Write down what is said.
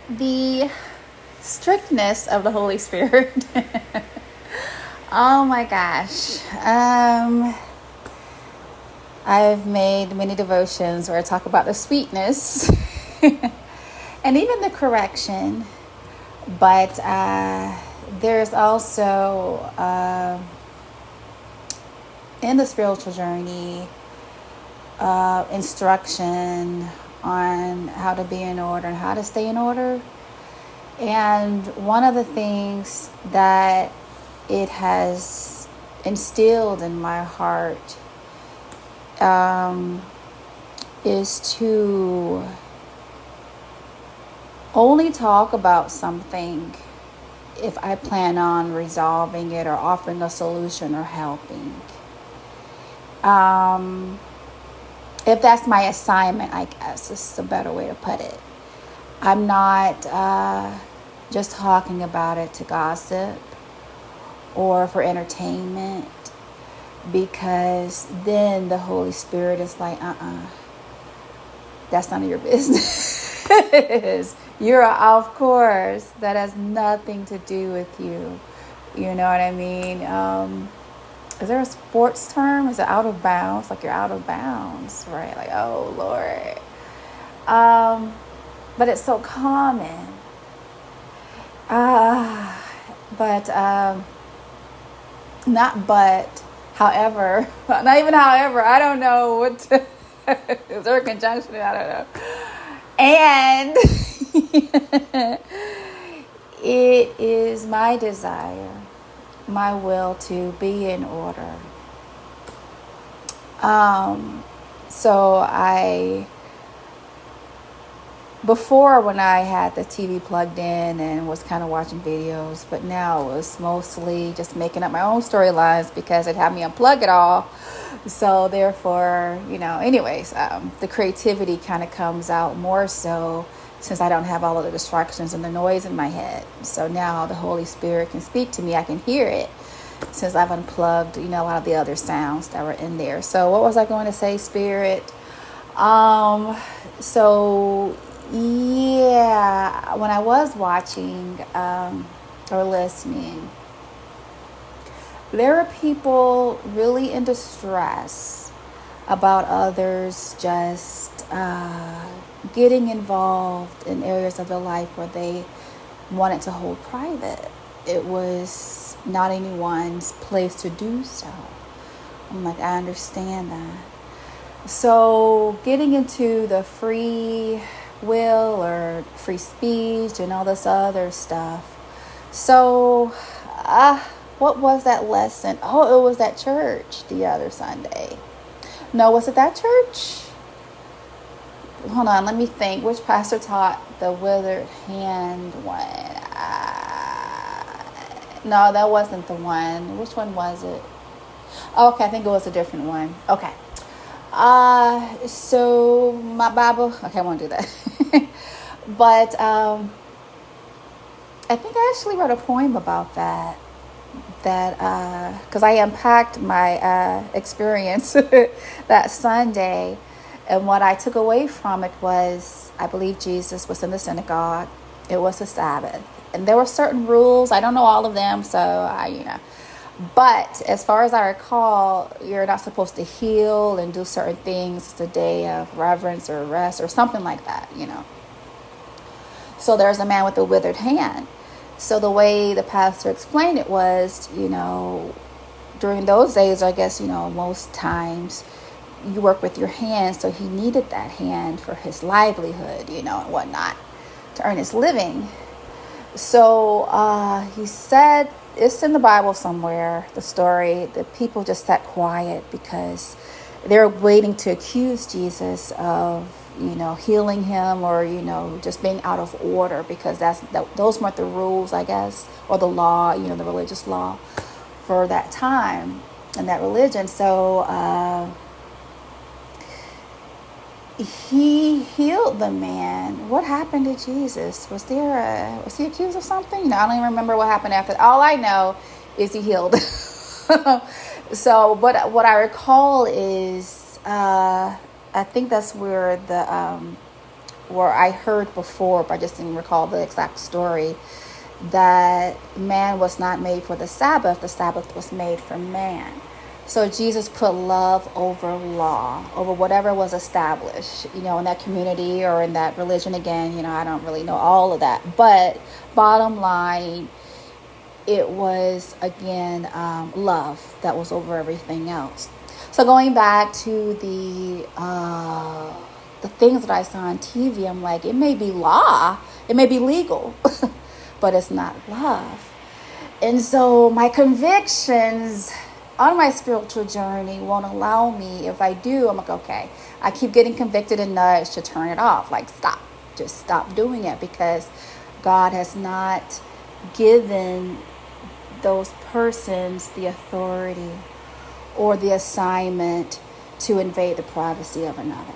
The strictness of the Holy Spirit. Oh my gosh. I've made many devotions where I talk about the sweetness and even the correction. But there's also, in the spiritual journey, instruction on how to be in order and how to stay in order. And one of the things that it has instilled in my heart is to only talk about something if I plan on resolving it or offering a solution or helping. If that's my assignment, I guess is a better way to put it. I'm not just talking about it to gossip or for entertainment, because then the Holy Spirit is like, that's none of your business. You're off course. That has nothing to do with you. You know what I mean? Is there a sports term? Is it out of bounds? Like you're out of bounds, right? Like, oh Lord. But it's so common. However, not even however, I don't know what to, is there a conjunction? I don't know. And it is my desire, my will to be in order. Before, when I had the TV plugged in and was kind of watching videos, but now it was mostly just making up my own storylines because it had me unplug it all. So therefore, anyways, the creativity kind of comes out more so since I don't have all of the distractions and the noise in my head. So now the Holy Spirit can speak to me. I can hear it since I've unplugged, a lot of the other sounds that were in there. So what was I going to say, Spirit? Yeah, when I was watching or listening, there are people really in distress about others just getting involved in areas of their life where they wanted to hold private. It was not anyone's place to do so. I'm like, I understand that. So getting into the free will or free speech and all this other stuff. So what was that lesson? Oh, it was that church the other Sunday. No, was it that church? Hold on, let me think. Which pastor taught the withered hand one? No, that wasn't the one. Which one was it? Okay, I think it was a different one. Okay. So my Bible, okay, I won't do that. But I think I actually wrote a poem about that because I unpacked my experience that Sunday, and what I took away from it was, I believe Jesus was in the synagogue. It was the Sabbath, and there were certain rules. I don't know all of them, so but as far as I recall, you're not supposed to heal and do certain things. It's a day of reverence or rest or something like that, So there's a man with a withered hand. So the way the pastor explained it was, during those days, I guess, most times you work with your hands. So he needed that hand for his livelihood, and whatnot, to earn his living. So he said, it's in the Bible somewhere, the story, the people just sat quiet because they're waiting to accuse Jesus of, healing him or, just being out of order, because those weren't the rules, I guess, or the law, the religious law for that time and that religion. So he healed the man. What happened to Jesus? Was he accused of something? I don't even remember what happened after. All I know is he healed. So, but what I recall is, I think that's where the or I heard before, but I just didn't recall the exact story, that man was not made for the Sabbath was made for man. So Jesus put love over law, over whatever was established, in that community or in that religion. Again, I don't really know all of that. But bottom line, it was, again, love that was over everything else. So going back to the things that I saw on TV, I'm like, it may be law, it may be legal, but it's not love. And so my convictions on my spiritual journey won't allow me. If I do, I'm like, okay, I keep getting convicted and nudged to turn it off. Like, stop, just stop doing it, because God has not given those persons the authority or the assignment to invade the privacy of another.